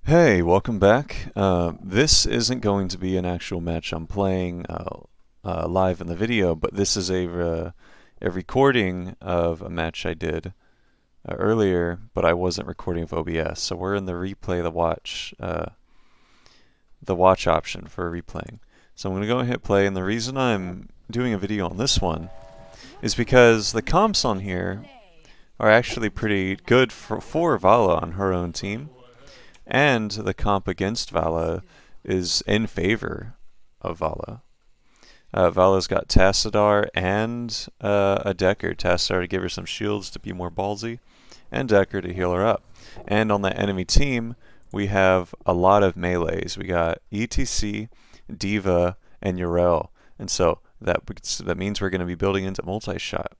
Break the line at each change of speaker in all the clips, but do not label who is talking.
Hey, welcome back. This isn't going to be an actual match I'm playing live in the video, but this is a recording of a match I did earlier, but I wasn't recording with OBS. So we're in the replay, the watch option for replaying. So I'm going to go and hit play, and the reason I'm doing a video on this one is because the comps on here are actually pretty good for Valla on her own team. And the comp against Valla is in favor of Valla. Valla's got Tassadar and a Decker. Tassadar to give her some shields to be more ballsy, and Decker to heal her up. And on the enemy team, we have a lot of melees. We got ETC, Diva, and Yrel. And so that means we're going to be building into multi-shot.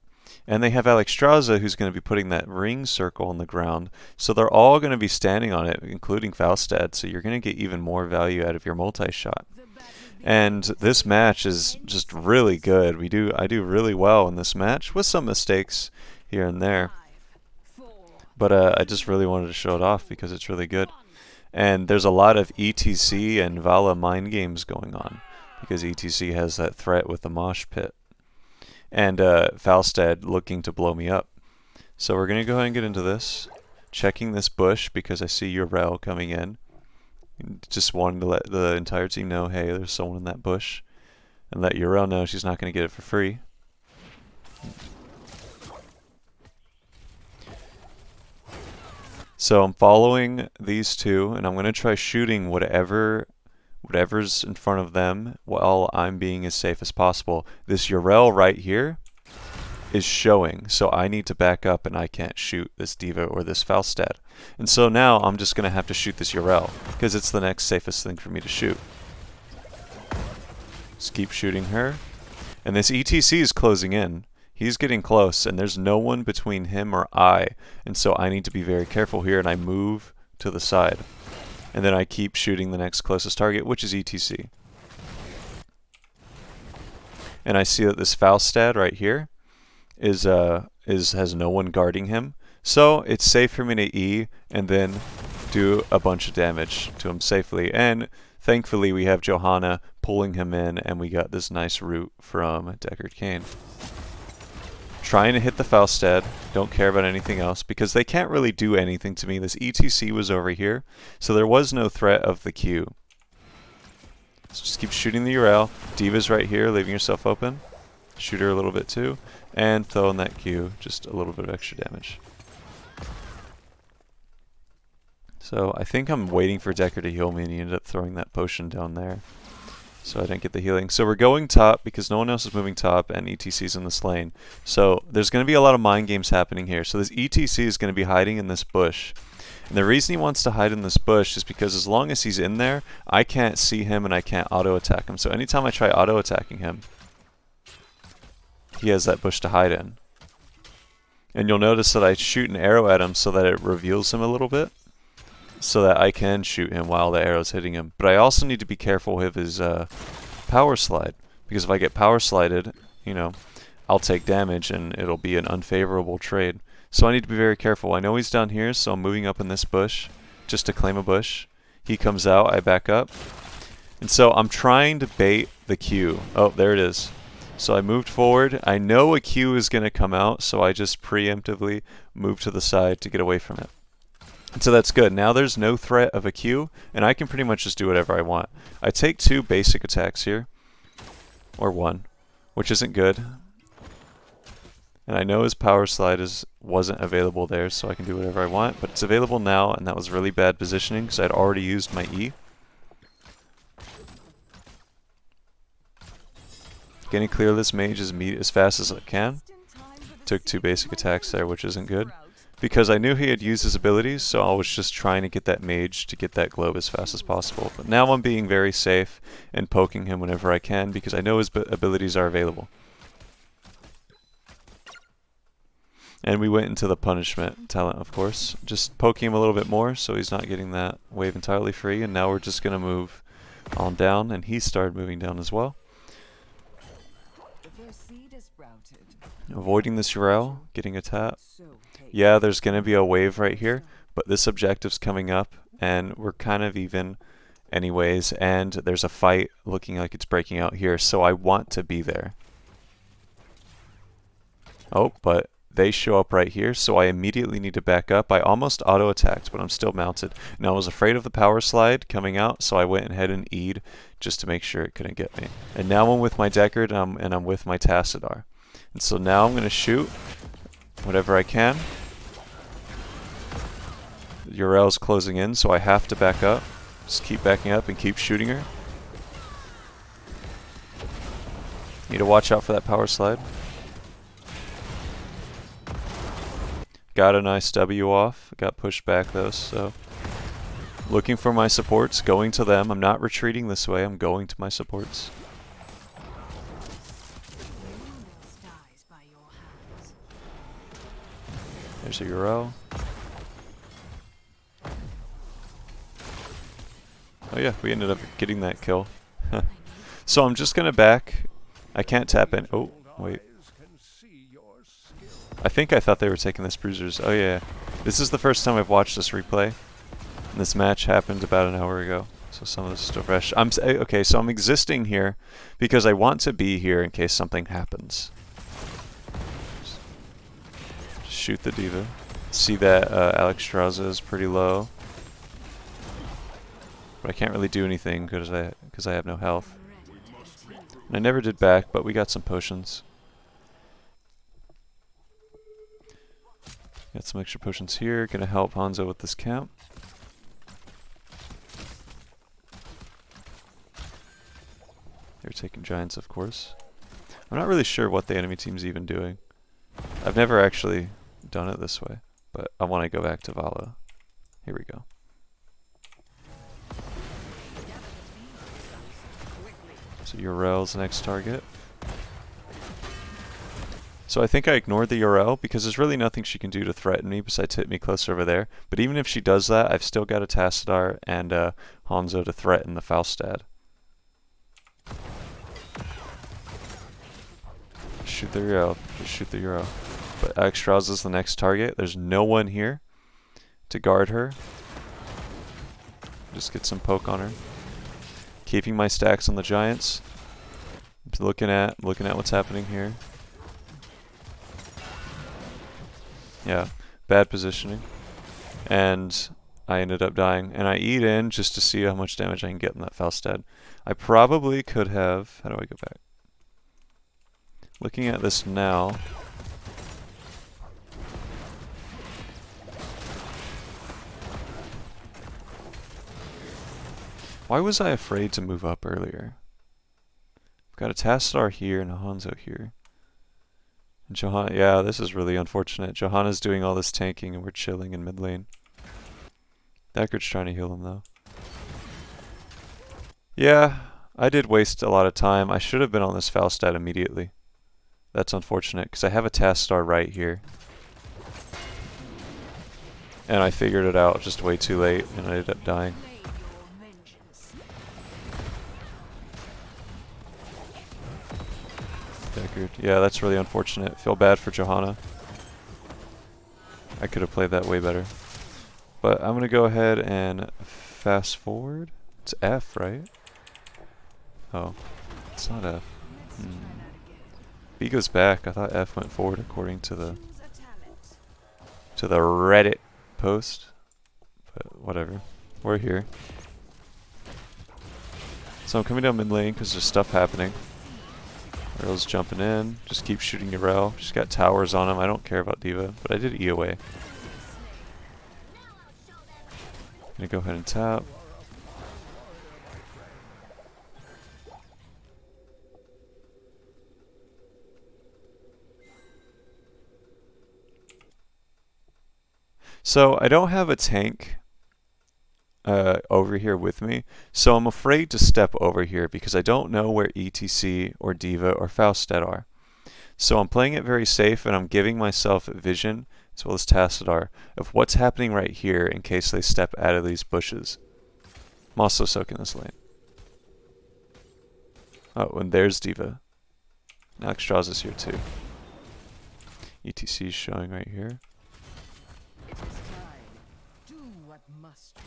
And they have Alexstrasza, who's going to be putting that ring circle on the ground. So they're all going to be standing on it, including Falstad. So you're going to get even more value out of your multi-shot. And this match is just really good. I do really well in this match, with some mistakes here and there. But I just really wanted to show it off because it's really good. And there's a lot of ETC and Valla mind games going on, because ETC has that threat with the mosh pit. And Falstad looking to blow me up. So we're going to go ahead and get into this. Checking this bush because I see Yrel coming in. Just wanting to let the entire team know, hey, there's someone in that bush. And let Yrel know she's not going to get it for free. So I'm following these two, and I'm going to try shooting whatever's in front of them while I'm being as safe as possible. This Yrel right here is showing, so I need to back up, and I can't shoot this Diva or this Falstad. And so now I'm just going to have to shoot this Yrel, because it's the next safest thing for me to shoot. Just keep shooting her. And this ETC is closing in. He's getting close, and there's no one between him or I. And so I need to be very careful here, and I move to the side. And then I keep shooting the next closest target, which is ETC. And I see that this Falstad right here has no one guarding him. So it's safe for me to E and then do a bunch of damage to him safely. And thankfully we have Johanna pulling him in, and we got this nice root from Deckard Cain. Trying to hit the Falstad, don't care about anything else, because they can't really do anything to me. This ETC was over here, so there was no threat of the Q. So just keep shooting the Yrel. Diva's right here, leaving yourself open. Shoot her a little bit too, and throw in that Q, just a little bit of extra damage. So I think I'm waiting for Decker to heal me, and he ended up throwing that potion down there. So I didn't get the healing. So we're going top because no one else is moving top, and ETC's in this lane. So there's going to be a lot of mind games happening here. So this ETC is going to be hiding in this bush. And the reason he wants to hide in this bush is because as long as he's in there, I can't see him and I can't auto-attack him. So anytime I try auto-attacking him, he has that bush to hide in. And you'll notice that I shoot an arrow at him so that it reveals him a little bit, so that I can shoot him while the arrow's hitting him. But I also need to be careful with his power slide, because if I get power slided, you know, I'll take damage and it'll be an unfavorable trade. So I need to be very careful. I know he's down here, so I'm moving up in this bush just to claim a bush. He comes out, I back up. And so I'm trying to bait the Q. Oh, there it is. So I moved forward. I know a Q is going to come out, so I just preemptively move to the side to get away from it. And so that's good. Now there's no threat of a Q, and I can pretty much just do whatever I want. I take 2 basic attacks here, or 1, which isn't good. And I know his power slide wasn't available there, so I can do whatever I want, but it's available now, and that was really bad positioning because I'd already used my E. Getting clear of this mage as fast as I can. Took 2 basic attacks there, which isn't good, because I knew he had used his abilities, so I was just trying to get that mage to get that globe as fast as possible. But now I'm being very safe and poking him whenever I can, because I know his abilities are available. And we went into the punishment talent, of course, just poking him a little bit more so he's not getting that wave entirely free. And now we're just going to move on down, and he started moving down as well. Avoiding this Yrel, getting a tap. Yeah, there's going to be a wave right here, but this objective's coming up, and we're kind of even anyways, and there's a fight looking like it's breaking out here, so I want to be there. Oh, but they show up right here, so I immediately need to back up. I almost auto-attacked, but I'm still mounted. And I was afraid of the power slide coming out, so I went ahead and E'd just to make sure it couldn't get me. And now I'm with my Deckard, and I'm with my Tassadar. And so now I'm going to shoot whatever I can. Uriel's closing in, so I have to back up. Just keep backing up and keep shooting her. Need to watch out for that power slide. Got a nice W off. Got pushed back though, so looking for my supports, going to them. I'm not retreating this way, I'm going to my supports. There's a Uriel. Oh yeah, we ended up getting that kill. So I'm just gonna back. I can't tap in. Oh, wait. I thought they were taking this bruisers. Oh yeah. This is the first time I've watched this replay. And this match happened about an hour ago. So some of this is still fresh. Okay, so I'm existing here because I want to be here in case something happens. Just shoot the diva. See that Alexstrasza is pretty low. But I can't really do anything because I have no health. And I never did back, but we got some potions. Got some extra potions here. Gonna help Hanzo with this camp. They're taking giants, of course. I'm not really sure what the enemy team's even doing. I've never actually done it this way, but I want to go back to Valla. Here we go. So Uriel's the next target. So I think I ignored the Uriel because there's really nothing she can do to threaten me besides hit me closer over there. But even if she does that, I've still got a Tassadar and Hanzo to threaten the Falstad. Shoot the Uriel. Just shoot the Uriel. But Alexstrasza's the next target. There's no one here to guard her. Just get some poke on her. Keeping my stacks on the giants. Looking at what's happening here. Yeah, bad positioning. And I ended up dying. And I eat in just to see how much damage I can get in that Falstad. I probably could have... How do I go back? Looking at this now... Why was I afraid to move up earlier? I've got a Tassadar here and a Hanzo here. And Johanna, yeah, this is really unfortunate. Johanna's doing all this tanking and we're chilling in mid lane. Deckard's trying to heal him though. Yeah, I did waste a lot of time. I should have been on this Falstad immediately. That's unfortunate because I have a Tassadar right here. And I figured it out just way too late and I ended up dying. Deckard. Yeah, that's really unfortunate. Feel bad for Johanna. I could have played that way better. But I'm going to go ahead and fast forward. It's F, right? Oh, it's not F. B goes back. I thought F went forward according to the Reddit post. But whatever. We're here. So I'm coming down mid lane because there's stuff happening. Uriel's jumping in. Just keep shooting Uriel. She's got towers on him. I don't care about D.Va, but I did E away. Gonna go ahead and tap. So I don't have a tank over here with me, so I'm afraid to step over here because I don't know where ETC or D.Va or Falstad are. So I'm playing it very safe and I'm giving myself vision, as well as Tassadar, of what's happening right here in case they step out of these bushes. I'm also soaking this lane. Oh, and there's D.Va. Alexstrasza's here too. ETC is showing right here.
It is time. Do what must be.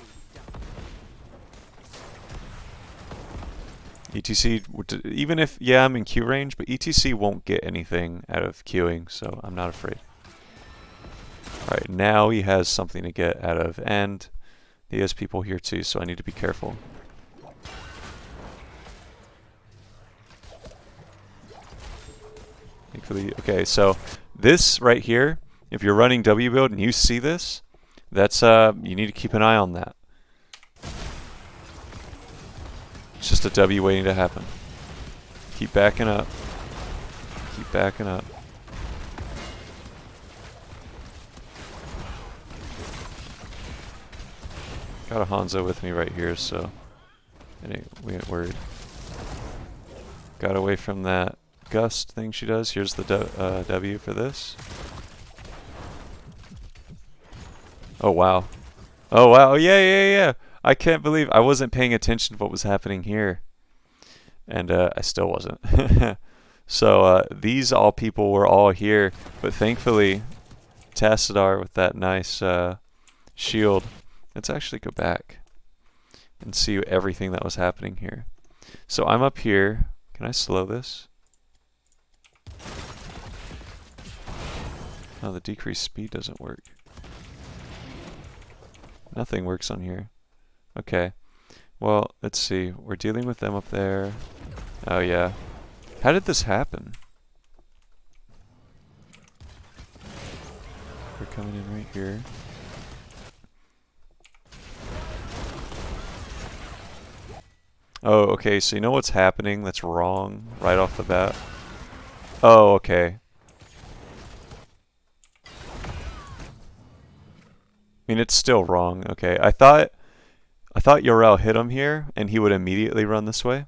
ETC, even if, yeah, I'm in Q range, but ETC won't get anything out of queuing, so I'm not afraid. Alright, now he has something to get out of, and he has people here too, so I need to be careful. Thankfully, okay, so this right here, if you're running W build and you see this, that's you need to keep an eye on that. It's just a W waiting to happen. Keep backing up. Keep backing up. Got a Hanzo with me right here, so we ain't worried. Got away from that gust thing she does. Here's the W for this. Oh wow. Oh wow. Yeah. I can't believe I wasn't paying attention to what was happening here. And I still wasn't. So these all people were all here, but thankfully Tassadar with that nice shield. Let's actually go back and see everything that was happening here. So I'm up here. Can I slow this? Oh, the decreased speed doesn't work. Nothing works on here. Okay. Well, let's see. We're dealing with them up there. Oh, yeah. How did this happen? We're coming in right here. Oh, okay. So you know what's happening that's wrong right off the bat? Oh, okay. I mean, it's still wrong. Okay. I thought Yorel hit him here and he would immediately run this way.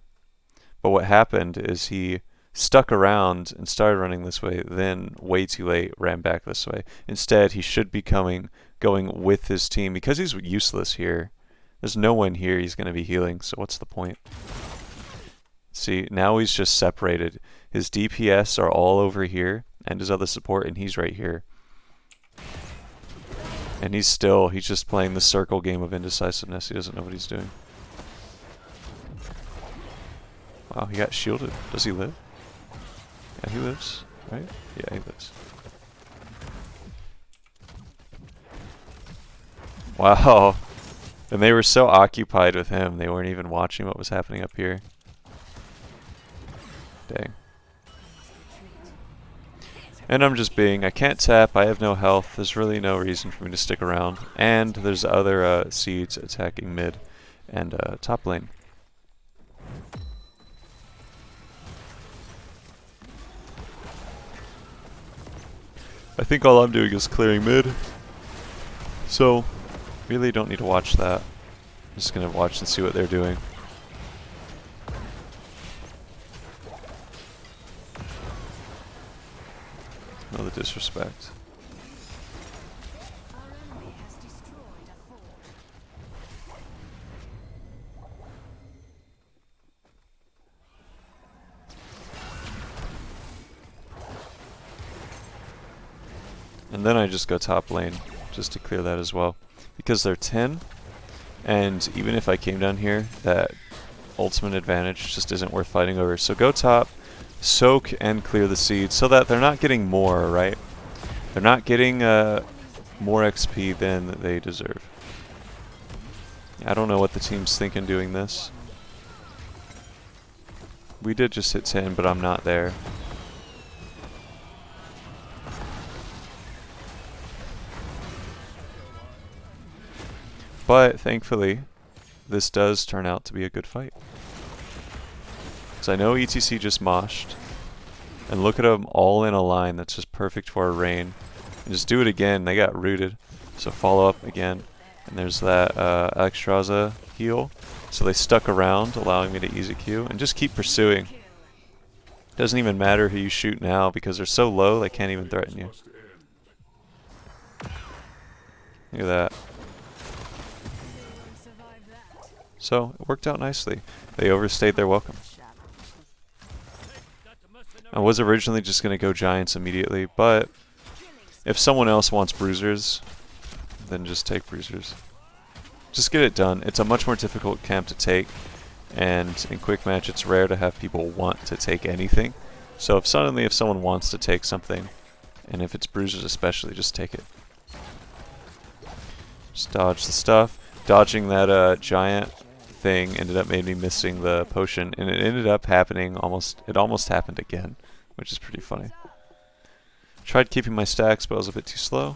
But what happened is he stuck around and started running this way, then way too late ran back this way. Instead, he should be going with his team because he's useless here. There's no one here he's going to be healing, so what's the point? See, now he's just separated. His DPS are all over here and his other support, and he's right here. And he's just playing the circle game of indecisiveness. He doesn't know what he's doing. Wow, he got shielded. Does he live? Yeah, he lives, right? Yeah, he lives. Wow. And they were so occupied with him, they weren't even watching what was happening up here. Dang. And I'm just I can't tap, I have no health, there's really no reason for me to stick around. And there's other seeds attacking mid and top lane. I think all I'm doing is clearing mid. So, really don't need to watch that. I'm just gonna watch and see what they're doing. No, the disrespect. And then I just go top lane, just to clear that as well. Because they're 10, and even if I came down here, that ultimate advantage just isn't worth fighting over. So go top, soak and clear the seeds, so that they're not getting more, right? They're not getting more XP than they deserve. I don't know what the team's thinking doing this. We did just hit 10, but I'm not there. But thankfully, this does turn out to be a good fight. Because I know ETC just moshed. And look at them all in a line that's just perfect for a rain. And just do it again, they got rooted. So follow up again. And there's that Alexstrasza heal. So they stuck around, allowing me to easy Q. And just keep pursuing. Doesn't even matter who you shoot now because they're so low they can't even threaten you. Look at that. So, it worked out nicely. They overstayed their welcome. I was originally just going to go Giants immediately, but if someone else wants Bruisers, then just take Bruisers. Just get it done. It's a much more difficult camp to take, and in Quickmatch it's rare to have people want to take anything. So if someone wants to take something, and if it's bruisers especially, just take it. Just dodge the stuff. Dodging that giant thing ended up made me missing the potion, and it ended up happening it almost happened again, which is pretty funny. Tried keeping my stacks, but I was a bit too slow.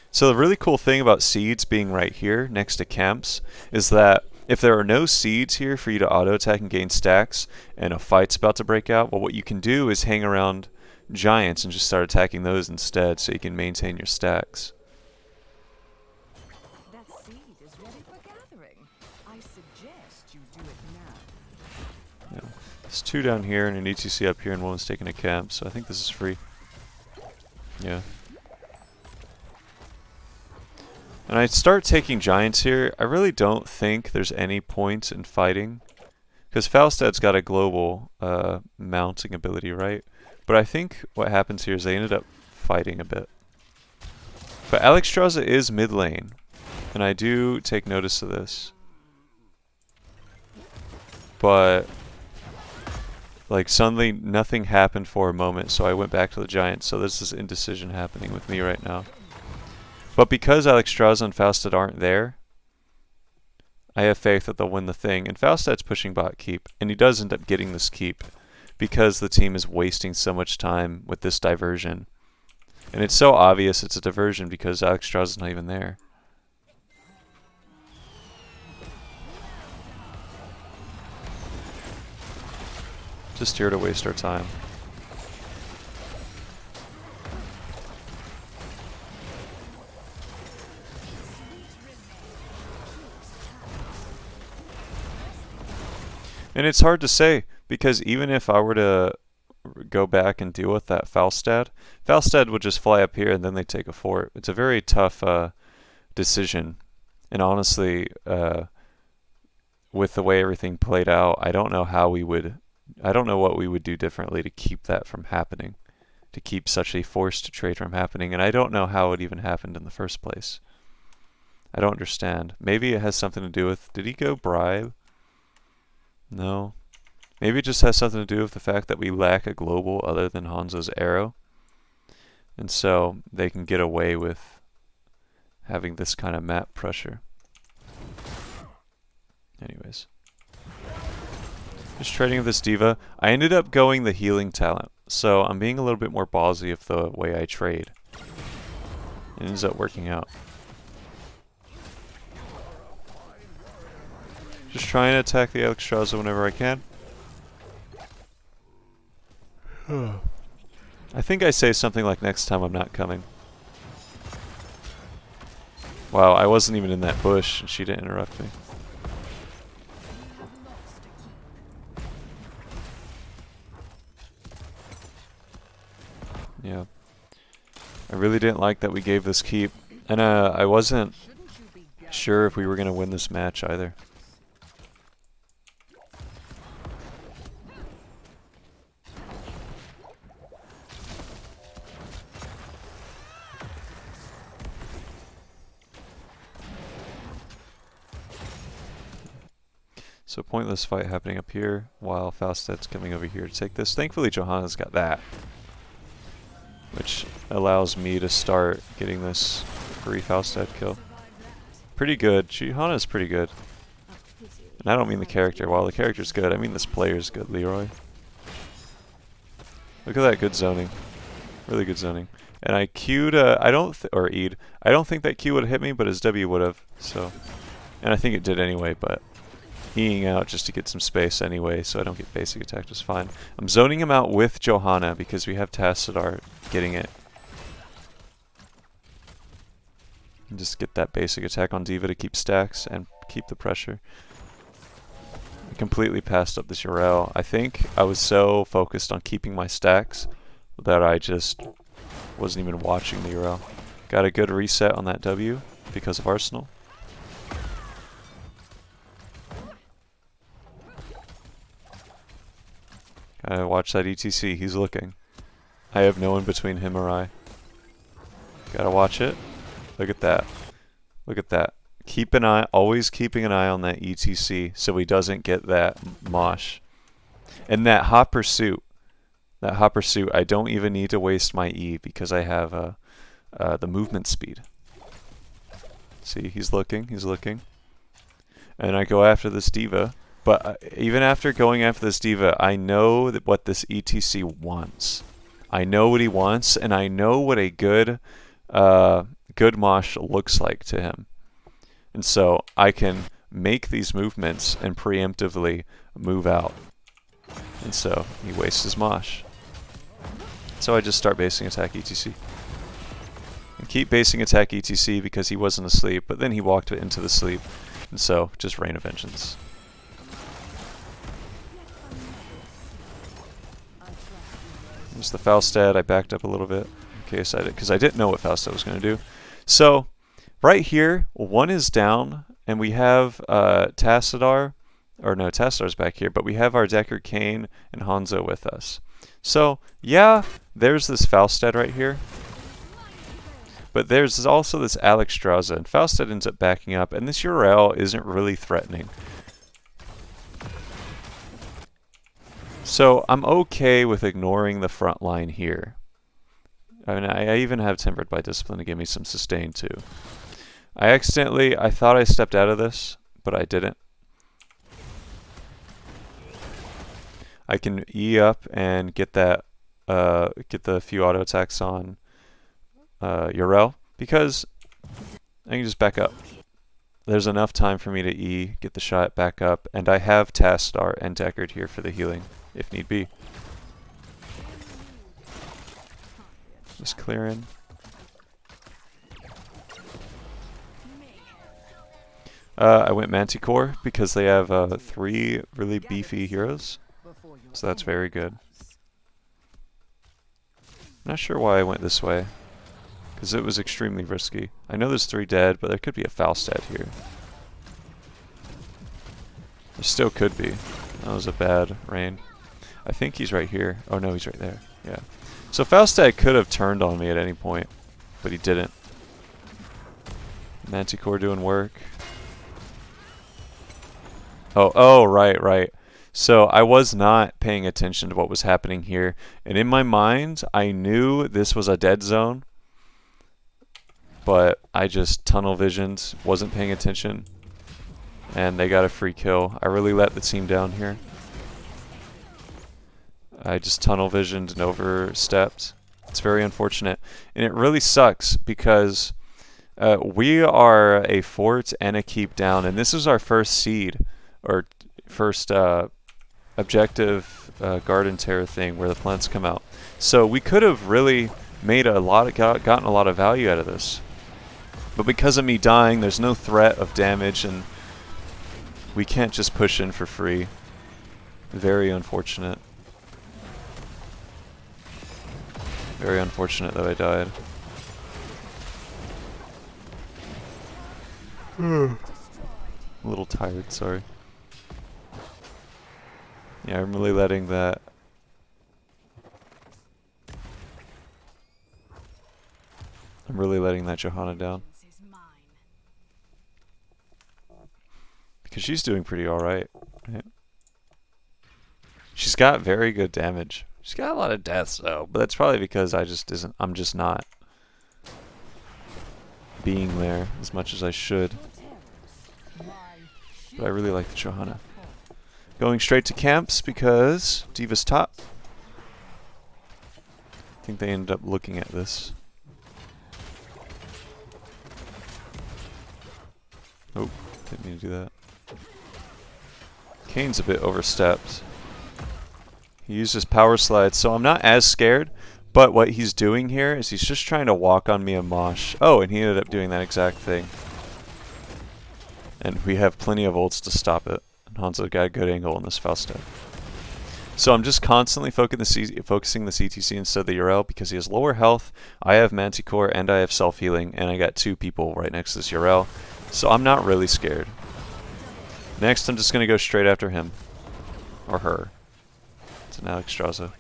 So the really cool thing about seeds being right here next to camps is that if there are no seeds here for you to auto attack and gain stacks and a fight's about to break out, well, what you can do is hang around giants and just start attacking those instead so you can maintain your stacks.
That seed is ready for gathering. I suggest you do it now.
Yeah. There's 2 down here and an ETC up here, and one was taking a camp, so I think this is free. Yeah. And I start taking giants here. I really don't think there's any point in fighting, because Falstad's got a global mounting ability, right? But I think what happens here is they ended up fighting a bit. But Alexstrasza is mid lane, and I do take notice of this. But like suddenly nothing happened for a moment, so I went back to the giants. So this is indecision happening with me right now. But because Alexstrasza and Falstad aren't there, I have faith that they'll win the thing. And Falstad's pushing bot keep, and he does end up getting this keep because the team is wasting so much time with this diversion. And it's so obvious it's a diversion because Alexstrasza's not even there. Just here to waste our time. And it's hard to say, because even if I were to go back and deal with that Falstad would just fly up here and then they take a fort. It's a very tough decision. And honestly, with the way everything played out, I don't know what we would do differently to keep that from happening, to keep such a forced trade from happening. And I don't know how it even happened in the first place. I don't understand. Maybe it has something to do with, did he go bribe? No. Maybe it just has something to do with the fact that we lack a global other than Hanzo's arrow. And so they can get away with having this kind of map pressure. Anyways. Just trading with this diva. I ended up going the healing talent. So I'm being a little bit more ballsy of the way I trade. It ends up working out. Just trying to attack the Alexstrasza whenever I can. I think I say something like next time I'm not coming. Wow, I wasn't even in that bush and she didn't interrupt me. Yeah. I really didn't like that we gave this keep. And I wasn't sure if we were going to win this match either. So pointless fight happening up here while Falstad's coming over here to take this. Thankfully Johanna's got that, which allows me to start getting this free Falstad kill. Pretty good. Johanna's pretty good. And I don't mean the character. While the character's good, I mean this player's good, Leroy. Look at that good zoning. Really good zoning. And I Q'd, or E'd. I don't think that Q would have hit me, but his W would have. So, and I think it did anyway, but E'ing out just to get some space anyway, so I don't get basic attack just fine. I'm zoning him out with Johanna because we have Tassadar getting it. And just get that basic attack on Diva to keep stacks and keep the pressure. I completely passed up this Urel. I think I was so focused on keeping my stacks that I just wasn't even watching the Urel. Got a good reset on that W because of Arsenal. Watch that ETC, he's looking. I have no one between him or I. Gotta watch it. Look at that. Look at that. Keep an eye, always keeping an eye on that ETC so he doesn't get that mosh. And that hot pursuit, I don't even need to waste my E because I have the movement speed. See, he's looking. And I go after this diva. But even after going after this diva, I know that what this ETC wants. I know what he wants, and I know what a good mosh looks like to him. And so I can make these movements and preemptively move out. And so he wastes his mosh. So I just start basing attack ETC. And keep basing attack ETC because he wasn't asleep, but then he walked into the sleep. And so just Rain of Vengeance. There's the Falstad. I backed up a little bit in case I did, because I didn't know what Falstad was going to do. So right here, one is down, and we have Tassadar, or no, Tassadar's back here, but we have our Deckard Cain and Hanzo with us. So yeah, there's this Falstad right here, but there's also this Alex Straza, and Falstad ends up backing up, and this URL isn't really threatening. So I'm okay with ignoring the front line here. I mean, I even have Tempered by Discipline to give me some sustain too. I thought I stepped out of this, but I didn't. I can E up and get that, get the few auto attacks on Yrel, because I can just back up. There's enough time for me to E, get the shot back up, and I have Tassadar and Deckard here for the healing, if need be. Just clearing. I went Manticore because they have 3 really beefy heroes, so that's very good. Not sure why I went this way, because it was extremely risky. I know there's 3 dead, but there could be a Falstad here. There still could be. That was a bad rain. I think he's right here. Oh no, he's right there. Yeah. So Falstad could have turned on me at any point, but he didn't. Manticore doing work. Oh, right. So I was not paying attention to what was happening here, and in my mind, I knew this was a dead zone, but I just tunnel visioned, wasn't paying attention, and they got a free kill. I really let the team down here. I just tunnel visioned and overstepped. It's very unfortunate, and it really sucks because we are a fort and a keep down, and this is our first seed, or first objective garden terror thing where the plants come out. So we could have really made a lot of gotten a lot of value out of this, but because of me dying, there's no threat of damage, and we can't just push in for free. Very unfortunate. Very unfortunate that I died. A little tired, sorry. Yeah, I'm really letting that... Johanna down. Because she's doing pretty alright. Right? She's got very good damage. She's got a lot of deaths though, but that's probably because I'm just not being there as much as I should. But I really like the Johanna. Going straight to camps because Diva's top. I think they ended up looking at this. Oh, didn't mean to do that. Kane's a bit overstepped. He used his power slide, so I'm not as scared, but what he's doing here is he's just trying to walk on me and mosh. Oh, and he ended up doing that exact thing. And we have plenty of ults to stop it. And Hanzo got a good angle on this Falstad. So I'm just constantly focusing the CTC instead of the URL because he has lower health, I have Manticore, and I have self-healing, and I got 2 people right next to this URL. So I'm not really scared. Next, I'm just going to go straight after him. Or her. It's an Alex Straza.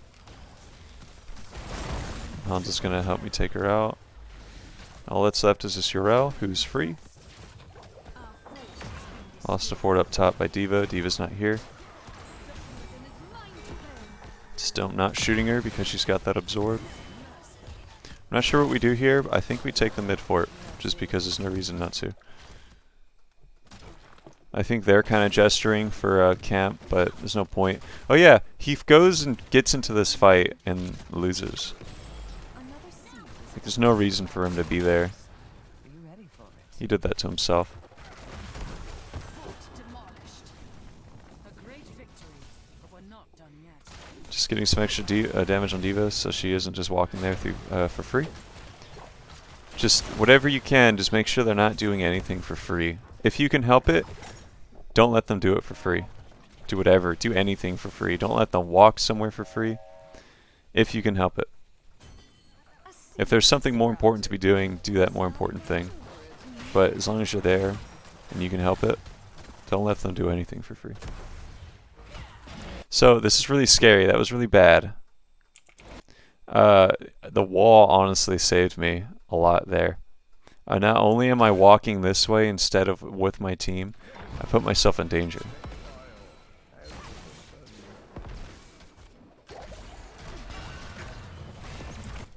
Hanzo's going to help me take her out. All that's left is this URL, who's free. Lost a fort up top by Diva. Diva's not here. Still not shooting her because she's got that absorb. I'm not sure what we do here, but I think we take the mid fort, just because there's no reason not to. I think they're kind of gesturing for camp, but there's no point. Oh yeah, he goes and gets into this fight and loses. Like, there's no reason for him to be there. He did that to himself. Just getting some extra damage on Diva, so she isn't just walking there through for free. Just whatever you can, just make sure they're not doing anything for free. If you can help it, don't let them do it for free. Do whatever, do anything for free. Don't let them walk somewhere for free, if you can help it. If there's something more important to be doing, do that more important thing. But as long as you're there and you can help it, don't let them do anything for free. So this is really scary. That was really bad. The wall honestly saved me a lot there. Not only am I walking this way instead of with my team, I put myself in danger.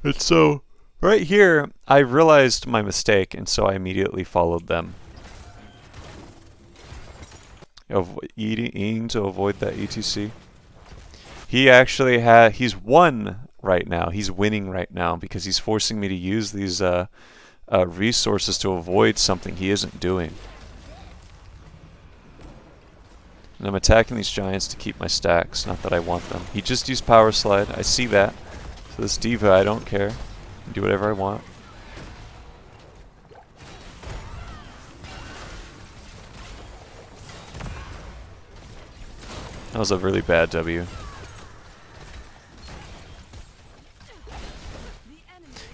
And so, right here, I realized my mistake, and so I immediately followed them. Eating to avoid that ETC. He actually he's won right now. He's winning right now because he's forcing me to use these resources to avoid something he isn't doing. And I'm attacking these giants to keep my stacks, not that I want them. He just used power slide. I see that. So this Diva, I don't care. I can do whatever I want. That was a really bad W.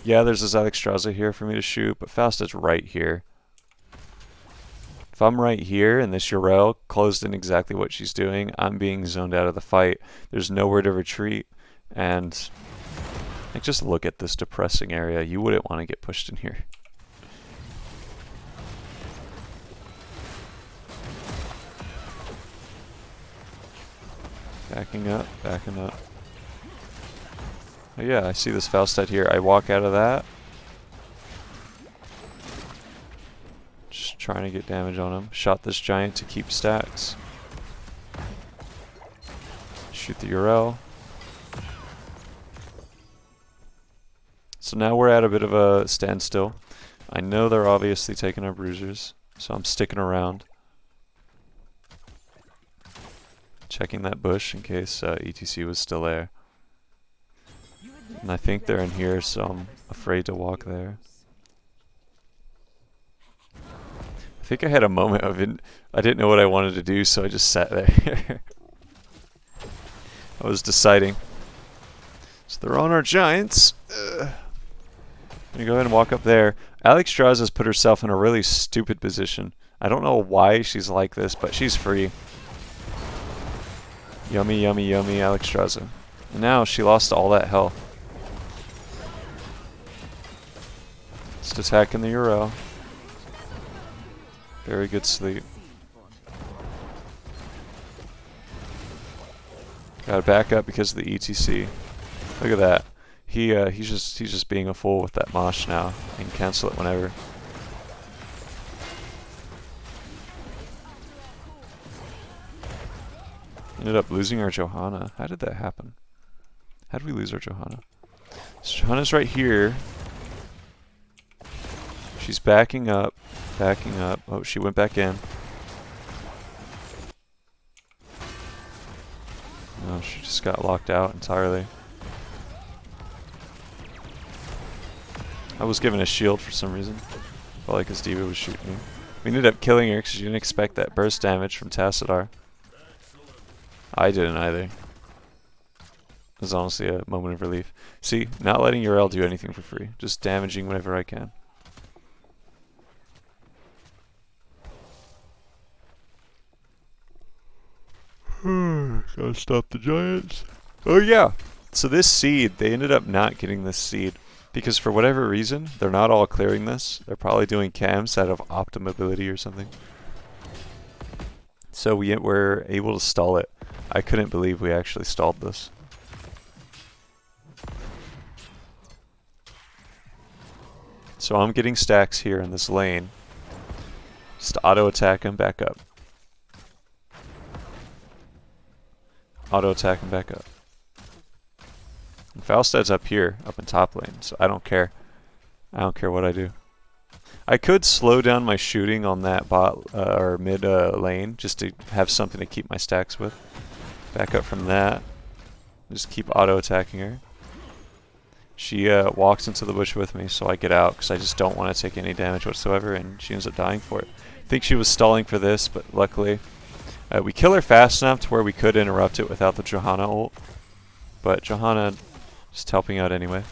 Yeah, there's a Alexstrasza here for me to shoot, but Fausta's right here. If I'm right here and this Yrel closed in exactly what she's doing, I'm being zoned out of the fight. There's nowhere to retreat, and like, just look at this depressing area. You wouldn't want to get pushed in here. Backing up, backing up. Oh yeah, I see this Faustad here. I walk out of that. Just trying to get damage on him. Shot this giant to keep stacks. Shoot the Yrel. So now we're at a bit of a standstill. I know they're obviously taking our bruisers, so I'm sticking around. Checking that bush in case ETC was still there. And I think they're in here, so I'm afraid to walk there. I think I had a moment of I didn't know what I wanted to do, so I just sat there. I was deciding. So they're on our giants. I'm gonna go ahead and walk up there. Alexstrasza has put herself in a really stupid position. I don't know why she's like this, but she's free. Yummy, yummy, yummy, Alexstrasza. And now she lost all that health. Just attacking the Yrel. Very good sleep. Gotta back up because of the ETC. Look at that. He's just being a fool with that mosh now. He can cancel it whenever. Ended up losing our Johanna. How did that happen? How did we lose our Johanna? So Johanna's right here. She's backing up. Backing up. Oh, she went back in. No, she just got locked out entirely. I was given a shield for some reason. Felt like his Diva was shooting me. We ended up killing her because she didn't expect that burst damage from Tassadar. I didn't either. It was honestly a moment of relief. See, not letting Yrel do anything for free. Just damaging whenever I can. Gotta stop the giants. Oh yeah! So this seed, they ended up not getting this seed. Because for whatever reason, they're not all clearing this. They're probably doing camps out of optimability or something. So we were able to stall it. I couldn't believe we actually stalled this. So I'm getting stacks here in this lane. Just auto attack him back up. Auto attack him back up. And Falstad's up here, up in top lane, so I don't care. I don't care what I do. I could slow down my shooting on that bot or mid lane just to have something to keep my stacks with. Back up from that. Just keep auto attacking her. She walks into the bush with me, so I get out because I just don't want to take any damage whatsoever, and she ends up dying for it. I think she was stalling for this, but luckily we kill her fast enough to where we could interrupt it without the Johanna ult. But Johanna just helping out anyway.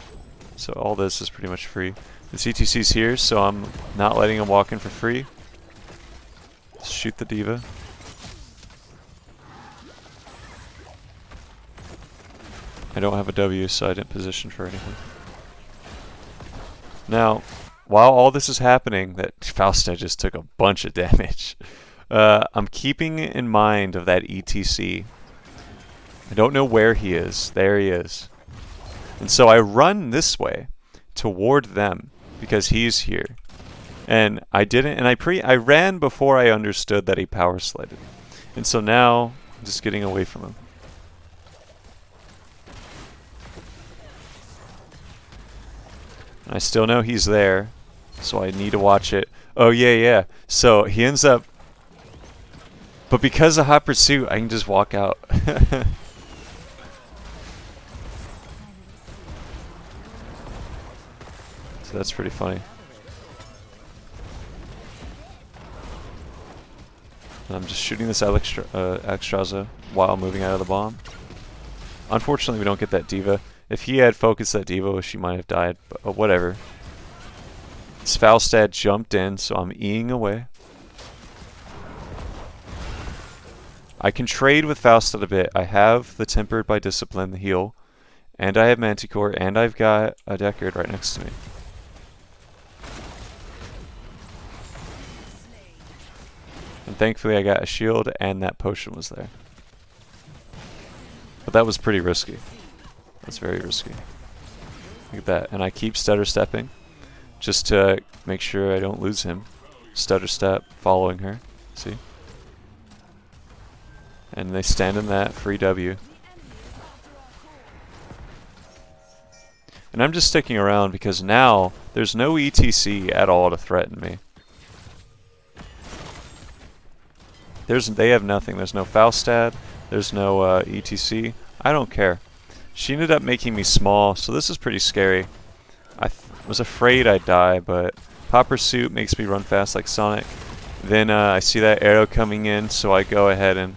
So all this is pretty much free. The CTC's here, so I'm not letting him walk in for free. Let's shoot the diva. I don't have a W, so I didn't position for anything. Now, while all this is happening, that Falstad just took a bunch of damage. I'm keeping in mind of that ETC. I don't know where he is. There he is. And so I run this way toward them because he's here. And I didn't, and I ran before I understood that he power slided. And so now I'm just getting away from him. I still know he's there, so I need to watch it. Oh yeah. So he ends up, but because of hot pursuit, I can just walk out. So that's pretty funny. And I'm just shooting this Alexstrasza while moving out of the bomb. Unfortunately, we don't get that diva. If he had focused that diva, she might have died, but whatever. Falstad jumped in, so I'm Eing away. I can trade with Falstad a bit. I have the Tempered by Discipline, the heal, and I have Manticore, and I've got a Deckard right next to me. And thankfully I got a shield, and that potion was there. But that was pretty risky. That's very risky. Look at that. And I keep stutter stepping just to make sure I don't lose him. Stutter step, following her. See? And they stand in that free W. And I'm just sticking around because now there's no ETC at all to threaten me. They have nothing. There's no Falstad. There's no ETC. I don't care. She ended up making me small, so this is pretty scary. I was afraid I'd die, but Pop Pursuit makes me run fast like Sonic. Then I see that arrow coming in, so I go ahead and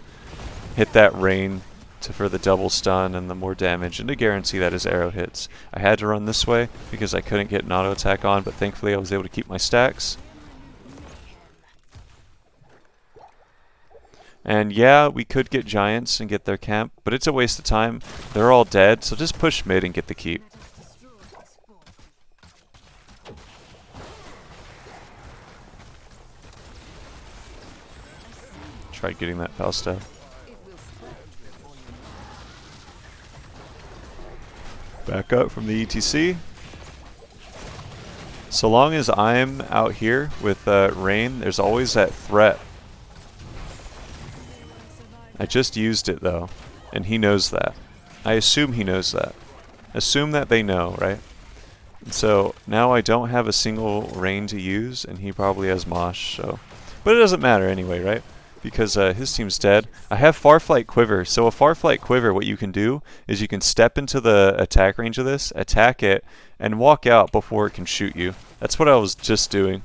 hit that rain for the double stun and the more damage, and to guarantee that his arrow hits. I had to run this way because I couldn't get an auto attack on, but thankfully I was able to keep my stacks. And yeah, we could get giants and get their camp, but it's a waste of time. They're all dead, so just push mid and get the keep. Tried getting that Falstad. Back up from the ETC. So long as I'm out here with Rain, there's always that threat. I just used it though, and he knows that. I assume he knows that. Assume that they know, right? And so now I don't have a single Rain to use, and he probably has Mosh, so. But it doesn't matter anyway, right? Because his team's dead. I have Farflight Quiver, so a Farflight Quiver, what you can do is you can step into the attack range of this, attack it, and walk out before it can shoot you. That's what I was just doing.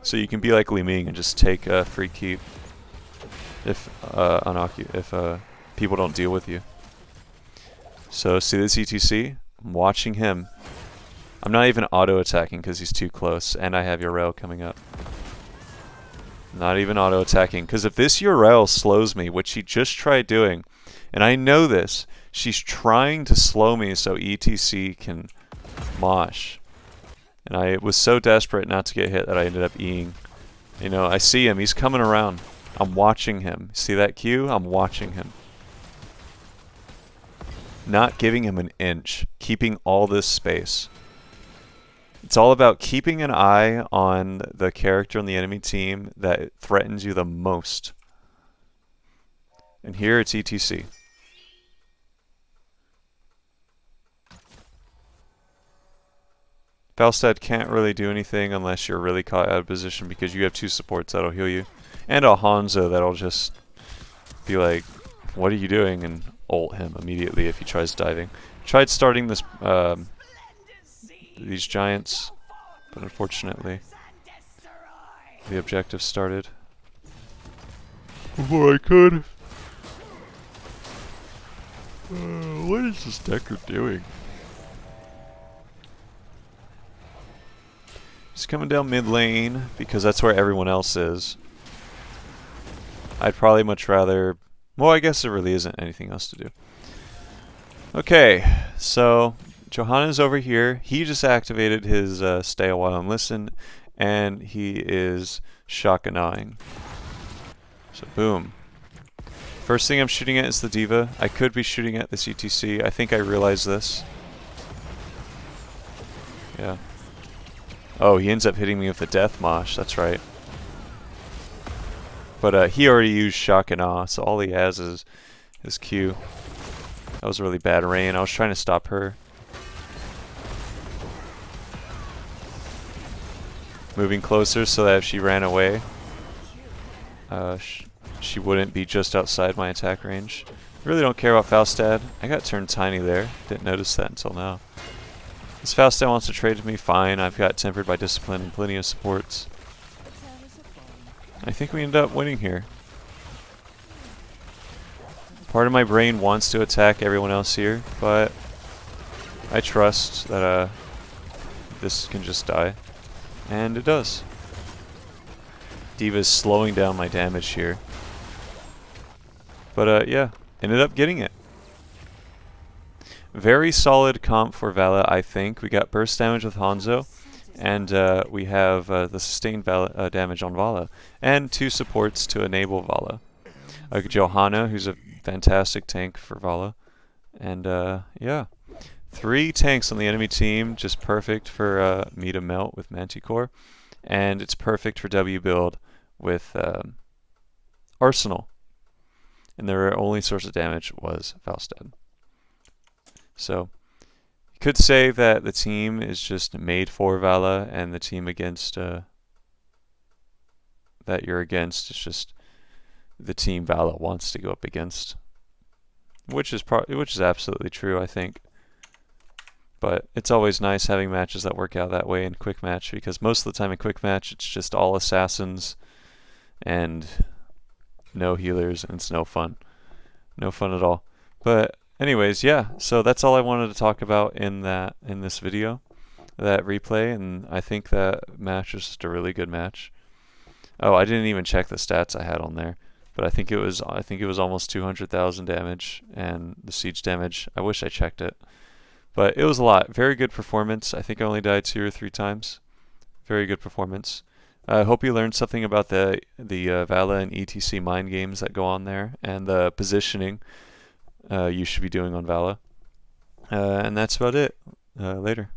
So you can be like Li Ming and just take a free keep. If people don't deal with you. So see this ETC? I'm watching him. I'm not even auto attacking because he's too close, and I have Yrel coming up. Not even auto attacking because if this Yrel slows me, which she just tried doing, and I know this, she's trying to slow me so ETC can mosh. And I was so desperate not to get hit that I ended up Eing. You know, I see him. He's coming around. I'm watching him. See that Q? I'm watching him. Not giving him an inch. Keeping all this space. It's all about keeping an eye on the character on the enemy team that threatens you the most. And here it's ETC. Falstad can't really do anything unless you're really caught out of position because you have two supports that'll heal you. And a Hanzo that'll just be like, what are you doing? And ult him immediately if he tries diving. Tried starting this these giants, but unfortunately the objective started before I could. What is this Decker doing? He's coming down mid lane because that's where everyone else is. I'd probably much rather... Well, I guess there really isn't anything else to do. Okay, so Johanna's over here. He just activated his stay a while and listen, and he is shotgunning. So boom. First thing I'm shooting at is the D.Va. I could be shooting at this ETC. I think I realize this. Yeah. Oh, he ends up hitting me with a death mosh. That's right. But he already used shock and awe, so all he has is his Q. That was really bad rain. I was trying to stop her. Moving closer so that if she ran away, she wouldn't be just outside my attack range. Really don't care about Falstad. I got turned tiny there. Didn't notice that until now. If Falstad wants to trade with me, fine. I've got Tempered by Discipline and plenty of supports. I think we end up winning here. Part of my brain wants to attack everyone else here, but I trust that this can just die. And it does. D.Va's slowing down my damage here. But yeah, ended up getting it. Very solid comp for Valla, I think. We got burst damage with Hanzo, and we have the sustained damage on Valla, and two supports to enable Valla. Johanna, who's a fantastic tank for Valla, and yeah. 3 tanks on the enemy team, just perfect for me to melt with Manticore, and it's perfect for W build with Arsenal. And their only source of damage was Falstad. So, you could say that the team is just made for Valla, and the team against that you're against is just the team Valla wants to go up against, which is absolutely true, I think. But it's always nice having matches that work out that way in Quickmatch, because most of the time in Quickmatch it's just all assassins and no healers, and it's no fun. No fun at all. But anyways, yeah, so that's all I wanted to talk about in this video, that replay, and I think that match was just a really good match. Oh, I didn't even check the stats I had on there, but I think it was almost 200,000 damage, and the siege damage, I wish I checked it. But it was a lot. Very good performance. I think I only died 2 or 3 times. Very good performance. I hope you learned something about the Valla and ETC mind games that go on there, and the positioning you should be doing on Valla. And that's about it. Later.